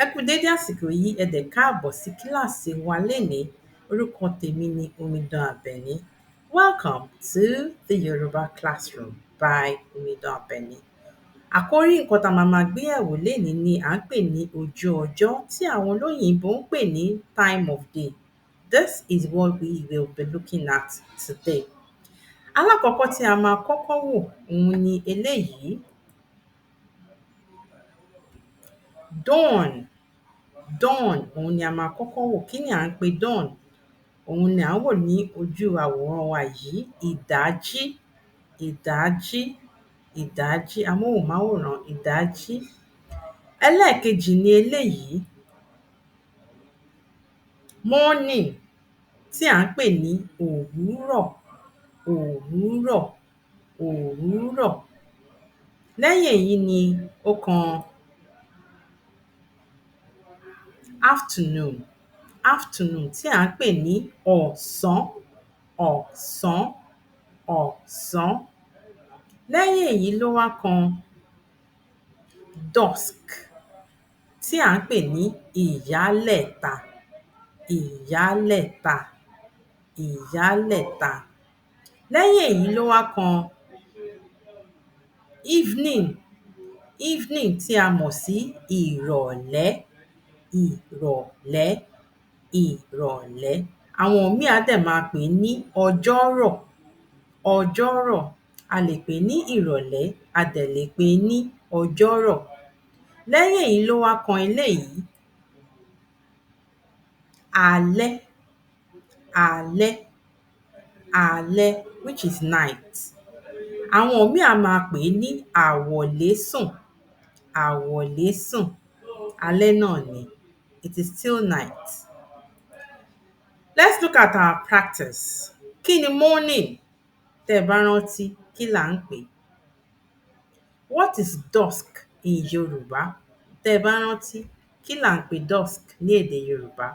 Ẹ kú dédé àsìkò yìí, ẹ dẹ̀ káàbọ̀ sí kíláàsì wa lénìí. Orúkọ tèmi ni Omidan Àbẹ̀ní. Welcome to the Yoruba classroom by Omidan Àbẹ̀ní. Àkórí nǹkan tá a máa gbé yẹ̀wò lénìí ni à ń pè ní ojú ọjọ́ tí àwọn olóyìnbó ń pè ní time of day. This is what we will be looking at today. Alákọ̀ọ́kọ́ tí a máa kọ́kọ́ wò òun ni eléyìí. Dawn. Dawn òun ni a máa kọ́kọ́ wò. Kí ni à ń pè dawn? Òun ni à ń wò ní ojú àwòrán wa yìí. Ìdájí, ìdájí, ìdájí, amóhùnmáwòrán ìdájí. Ẹlẹ́ẹ̀kejì ni eléyìí. Morning tí à ń pè ní òwúrọ̀, òwúrọ̀, òwúrọ̀. Lẹ́yìn èyí ni ó kan afternoon, afternoon tí à ń pè ní ọ̀sán, ọ̀sán, ọ̀sán. Lẹ́yìn èyí ló wá kan dusk tí à ń pè ní ìyálẹ̀ta, ìyálẹ̀ta, ìyálẹ̀ta. Lẹ́yìn èyí ló wá kan evening, evening tí a mọ̀ sí ìrọ̀lẹ́, ìrọ̀lẹ́, ìrọ̀lẹ́. Àwọn míì á dẹ̀ máa pè ní ọjọ́rọ̀, ọjọ́rọ̀. A lè pè ní ìrọ̀lẹ́, a dẹ̀ lè pè ní ọjọ́rọ̀. Lẹ́yìn èyí ló wá kan eléyìí. Alẹ́, alẹ́, alẹ́ which is night. Àwọn míì á máa pè ní àwọ̀lésùn, àwọ̀lésùn. Alẹ́ náà ni. It is still night. Let's look at our practice. Kí ni morning? Tẹ́ ẹ bá rántí, kí là ń pè? What is dusk in Yoruba? Tẹ́ ẹ bá rántí, kí là ń pè dusk ní èdè Yorùbá?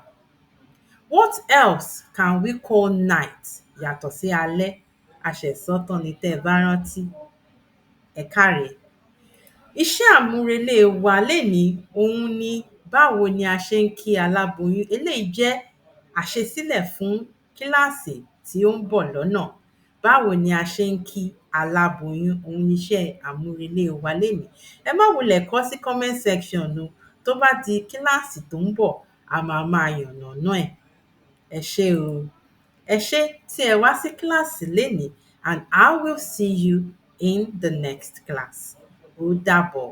What else can we call night yàtọ̀ sí alẹ́? A ṣẹ̀ sọ́ tán ni tẹ́ ẹ bá rántí. Ẹ káre. Iṣẹ́ àmúrelé wa lénìí òun ni báwo ni a ṣe ń kí aláboyún. Eléyìí jẹ́ àṣesílẹ̀ fún kíláàsì tí ó ń bọ̀ lọ́nà. Báwo ni a ṣe ń kí aláboyún? Òun ni iṣẹ́ àmúrelé wa lénìí. Ẹ má wulẹ̀ kọ sí comment section o. Tó bá di kíláàsì tó ń bọ̀, a máa yànnàná ẹ̀. Ẹ ṣé o. Ẹ ṣé tí ẹ wá sí kíláàsì lénìí and I will see you in the next class. Ó dàbọ̀.